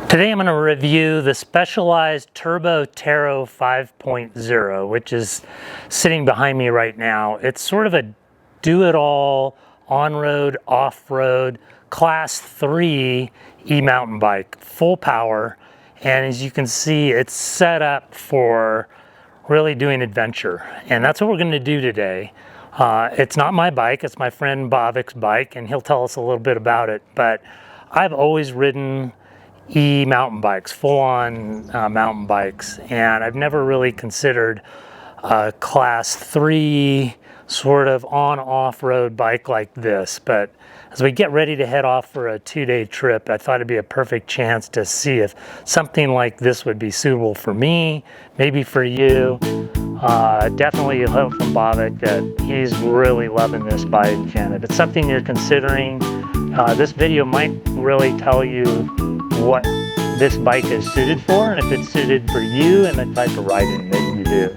Today I'm going to review the Specialized Turbo Tero 5.0, which is sitting behind me right now. It's sort of a do-it-all on-road, off-road, class 3 e-mountain bike, full power, and as you can see it's set up for really doing adventure, and that's what we're going to do today. It's not my bike, it's my friend Bavic's bike, and he'll tell us a little bit about it, but I've always ridden mountain bikes, full-on mountain bikes, and I've never really considered a class 3 sort of on-off-road bike like this. But as we get ready to head off for a 2-day trip, I thought it'd be a perfect chance to see if something like this would be suitable for me, maybe for you. Definitely you'll hear from Bavic that he's really loving this bike, and if it's something you're considering, this video might really tell you what this bike is suited for, and if it's suited for you and the type of riding that you do.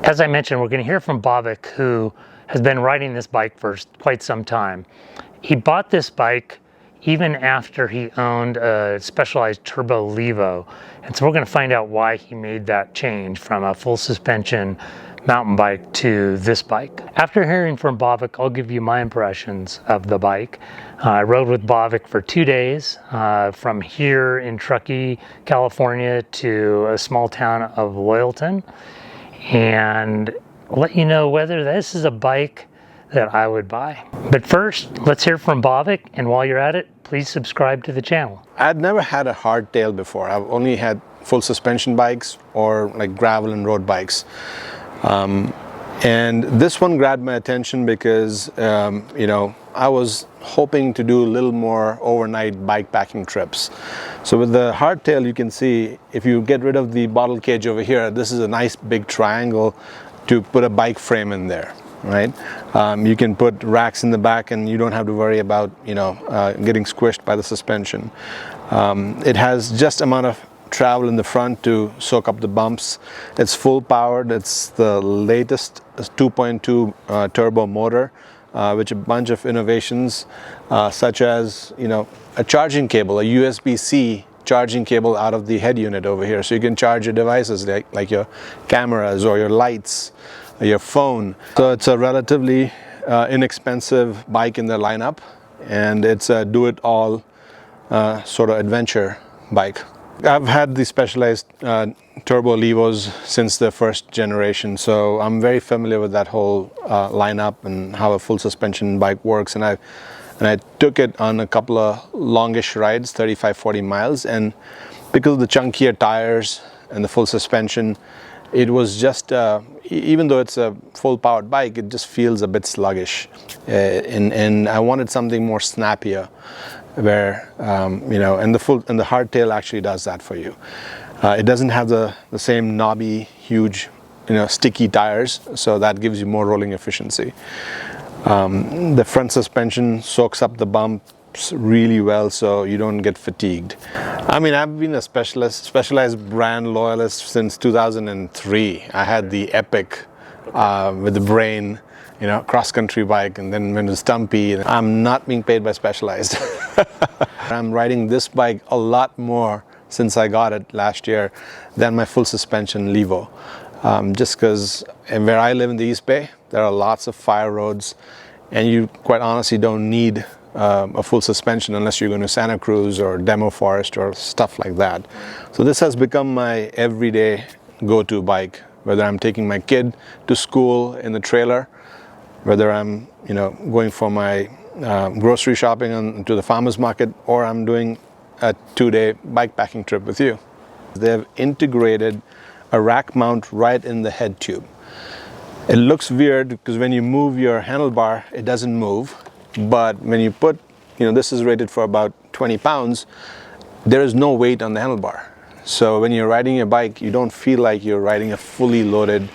As I mentioned, we're going to hear from Bavic, who has been riding this bike for quite some time. He bought this bike even after he owned a Specialized Turbo Levo. And so we're going to find out why he made that change from a full suspension mountain bike to this bike. After hearing from Bavic, I'll give you my impressions of the bike. I rode with Bavic for 2 days from here in Truckee, California to a small town of Loyalton, and I'll let you know whether this is a bike that I would buy. But first, let's hear from Bavic, and while you're at it, please subscribe to the channel. I'd never had a hardtail before. I've only had full suspension bikes or like gravel and road bikes. And this one grabbed my attention because, you know, I was hoping to do a little more overnight bike packing trips. So with the hardtail, you can see if you get rid of the bottle cage over here, this is a nice big triangle to put a bike frame in there. Right? You can put racks in the back and you don't have to worry about, you know, getting squished by the suspension. It has just amount of travel in the front to soak up the bumps. It's full powered. It's the latest 2.2 turbo motor, which a bunch of innovations such as, you know, a charging cable, a USB-C charging cable out of the head unit over here, so you can charge your devices like your cameras or your lights, your phone. So it's a relatively inexpensive bike in the lineup, and it's a do-it-all sort of adventure bike. I've had the Specialized Turbo Levos since the first generation, so I'm very familiar with that whole lineup and how a full suspension bike works, and I took it on a couple of longish rides, 35-40 miles, and because of the chunkier tires and the full suspension, it was just, even though it's a full powered bike, it just feels a bit sluggish. And I wanted something more snappier where, you know, and the hardtail actually does that for you. It doesn't have the same knobby, huge, you know, sticky tires, so that gives you more rolling efficiency. The front suspension soaks up the bumps really well, so you don't get fatigued. I mean, I've been a Specialized brand loyalist since 2003. I had the Epic with the Brain, you know, cross-country bike, and then went to Stumpy. I'm not being paid by Specialized. I'm riding this bike a lot more since I got it last year than my full suspension Levo. Just because where I live in the East Bay, there are lots of fire roads, and you quite honestly don't need a full suspension unless you're going to Santa Cruz or Demo Forest or stuff like that. So this has become my everyday go-to bike, whether I'm taking my kid to school in the trailer, whether I'm, you know, going for my grocery shopping to the farmer's market, or I'm doing a 2-day bike packing trip with you. They've integrated a rack mount right in the head tube. It looks weird because when you move your handlebar, it doesn't move. But when you put, you know, this is rated for about 20 pounds, there is no weight on the handlebar. So when you're riding your bike, you don't feel like you're riding a fully loaded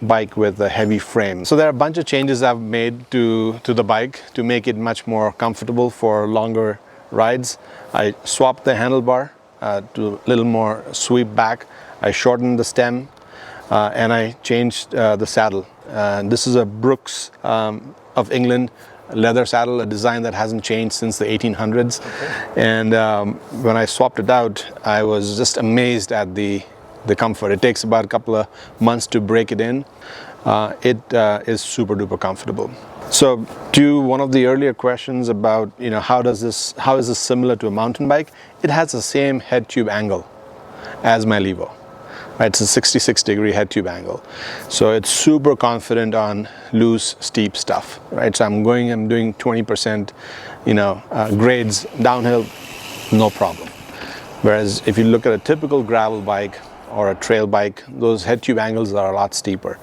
bike with a heavy frame. So there are a bunch of changes I've made to the bike to make it much more comfortable for longer rides. I swapped the handlebar. to a little more sweep back. I shortened the stem and I changed the saddle. This is a Brooks of England leather saddle, a design that hasn't changed since the 1800s. Okay. And when I swapped it out, I was just amazed at the comfort. It takes about a couple of months to break it in. It is super duper comfortable. So to one of the earlier questions about, you know, how is this similar to a mountain bike? It has the same head tube angle as my Levo. Right, it's a 66-degree head tube angle. So it's super confident on loose, steep stuff. Right, so I'm doing 20%, you know, grades downhill, no problem. Whereas if you look at a typical gravel bike or a trail bike, those head tube angles are a lot steeper,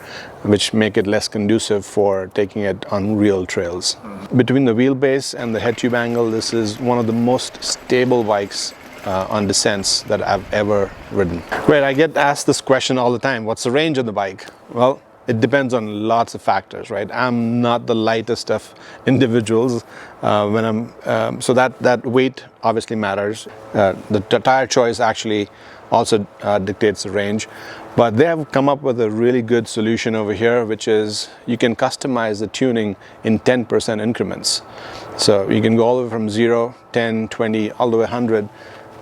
which make it less conducive for taking it on real trails. Between the wheelbase and the head tube angle, this is one of the most stable bikes on descents that I've ever ridden. Right, I get asked this question all the time, what's the range of the bike? Well, it depends on lots of factors, right? I'm not the lightest of individuals so that weight obviously matters. The tire choice actually also dictates the range, but they have come up with a really good solution over here, which is you can customize the tuning in 10% increments. So you can go all the way from 0, 10, 20, all the way 100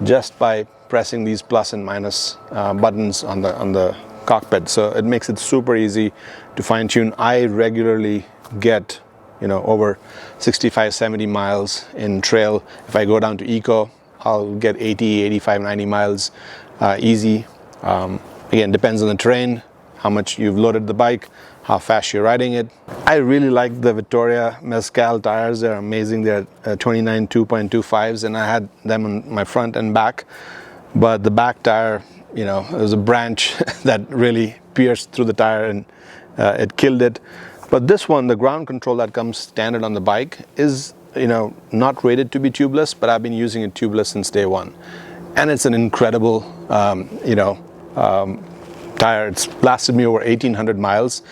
just by pressing these plus and minus buttons on the cockpit. So it makes it super easy to fine tune. I regularly get, you know, over 65, 70 miles in trail. If I go down to eco, I'll get 80, 85, 90 miles easy. Again, depends on the terrain, how much you've loaded the bike, how fast you're riding it. I really like the Vittoria Mezcal tires. They're amazing. They're 29 2.25s, and I had them on my front and back. But the back tire, you know, it was a branch that really pierced through the tire and it killed it. But this one, the ground control that comes standard on the bike is, you know, not rated to be tubeless, but I've been using it tubeless since day one. And it's an incredible, tire. It's lasted me over 1,800 miles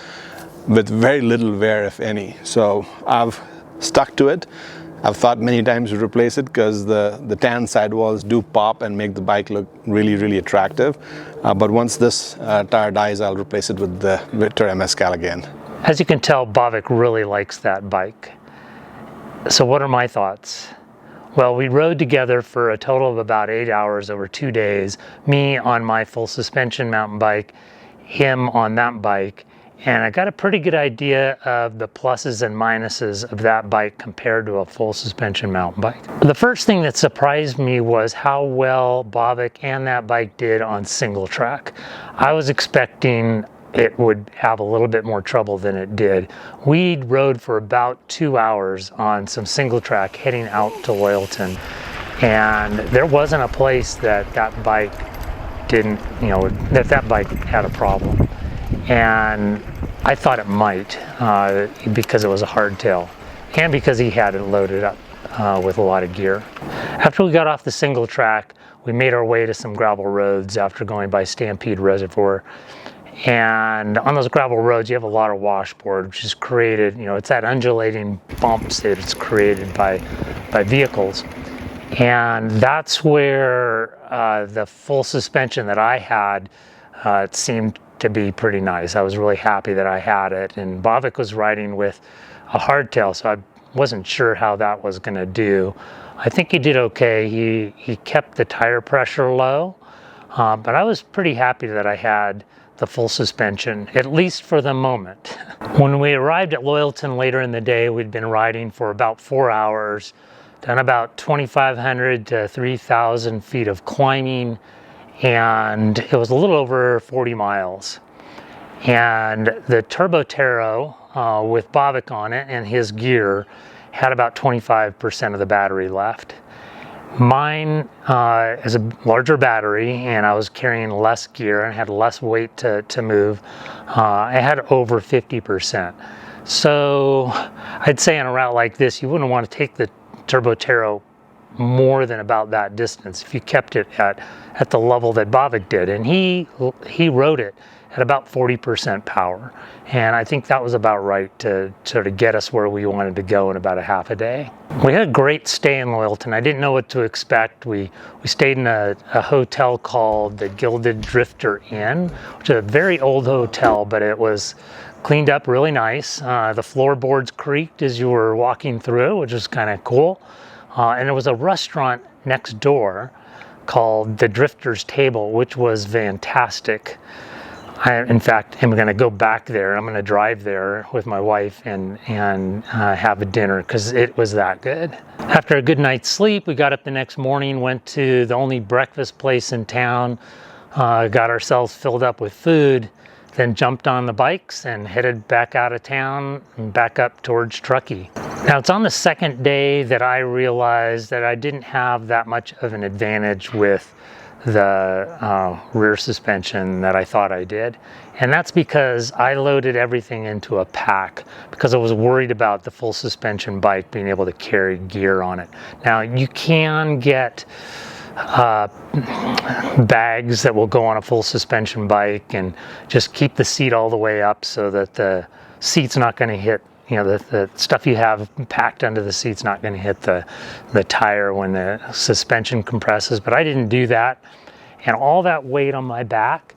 with very little wear, if any. So I've stuck to it. I've thought many times to replace it because the tan sidewalls do pop and make the bike look really, really attractive. But once this tire dies, I'll replace it with the Vittoria Mezcal again. As you can tell, Bhavik really likes that bike. So what are my thoughts? Well, we rode together for a total of about 8 hours over 2 days, me on my full suspension mountain bike, him on that bike, and I got a pretty good idea of the pluses and minuses of that bike compared to a full suspension mountain bike. The first thing that surprised me was how well Bhavik and that bike did on single track. I was expecting it would have a little bit more trouble than it did. We rode for about 2 hours on some single track heading out to Loyalton, and there wasn't a place that bike didn't, you know, that bike had a problem. And I thought it might because it was a hardtail and because he had it loaded up with a lot of gear. After we got off the single track, we made our way to some gravel roads after going by Stampede Reservoir. And on those gravel roads, you have a lot of washboard, which is created, you know, it's that undulating bumps that it's created by vehicles. And that's where the full suspension that I had, it seemed to be pretty nice. I was really happy that I had it. And Bhavik was riding with a hardtail, so I wasn't sure how that was going to do. I think he did okay. He kept the tire pressure low, but I was pretty happy that I had the full suspension, at least for the moment. When we arrived at Loyalton later in the day, we'd been riding for about 4 hours, done about 2,500 to 3,000 feet of climbing, and it was a little over 40 miles. And the Turbo Tero with Bhavik on it and his gear had about 25% of the battery left. Mine is a larger battery, and I was carrying less gear and had less weight to move. I had over 50%. So I'd say on a route like this, you wouldn't want to take the Turbo Tero more than about that distance if you kept it at the level that Bavik did. And he rode it at about 40% power. And I think that was about right to sort of get us where we wanted to go in about a half a day. We had a great stay in Loyalton. I didn't know what to expect. We stayed in a hotel called the Gilded Drifter Inn, which is a very old hotel, but it was cleaned up really nice. The floorboards creaked as you were walking through, which was kind of cool. And there was a restaurant next door called the Drifter's Table, which was fantastic. I, in fact, am going to go back there. I'm going to drive there with my wife and have a dinner because it was that good. After a good night's sleep, we got up the next morning, went to the only breakfast place in town, got ourselves filled up with food, then jumped on the bikes and headed back out of town and back up towards Truckee. Now, it's on the second day that I realized that I didn't have that much of an advantage with the rear suspension that I thought I did. And that's because I loaded everything into a pack because I was worried about the full suspension bike being able to carry gear on it. Now, you can get bags that will go on a full suspension bike and just keep the seat all the way up so that the seat's not going to hit, you know, the stuff you have packed under the seat's not going to hit the tire when the suspension compresses. But I didn't do that. And all that weight on my back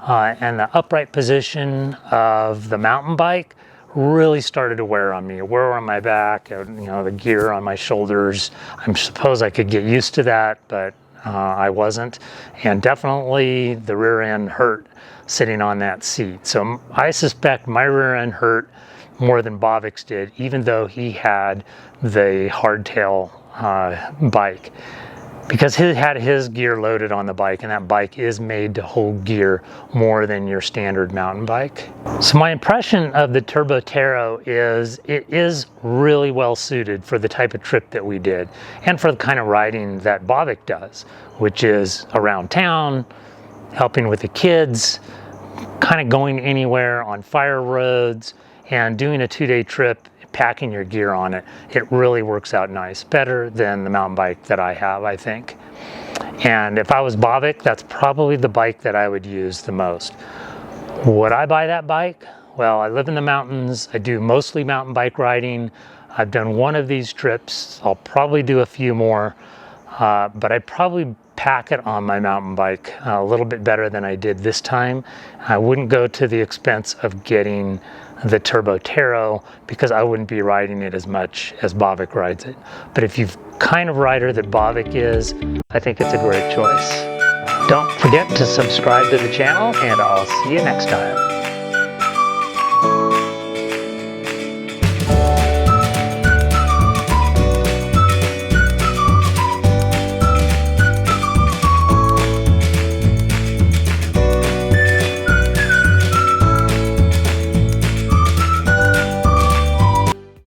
and the upright position of the mountain bike really started to wear on me. A wear on my back, you know, the gear on my shoulders. I suppose I could get used to that, but I wasn't. And definitely the rear end hurt sitting on that seat. So I suspect my rear end hurt more than Bavik's did, even though he had the hardtail bike, because he had his gear loaded on the bike, and that bike is made to hold gear more than your standard mountain bike. So my impression of the Turbo Tero is it is really well suited for the type of trip that we did and for the kind of riding that Bavik does, which is around town, helping with the kids, kind of going anywhere on fire roads, and doing a 2-day trip, packing your gear on it. It really works out nice, better than the mountain bike that I have, I think. And if I was Bavik, that's probably the bike that I would use the most. Would I buy that bike? Well, I live in the mountains. I do mostly mountain bike riding. I've done one of these trips. I'll probably do a few more, but I'd probably pack it on my mountain bike a little bit better than I did this time. I wouldn't go to the expense of getting the Turbo Tero because I wouldn't be riding it as much as Bavik rides it. But if you've kind of rider that Bavik is, I think it's a great choice. Don't forget to subscribe to the channel, and I'll see you next time.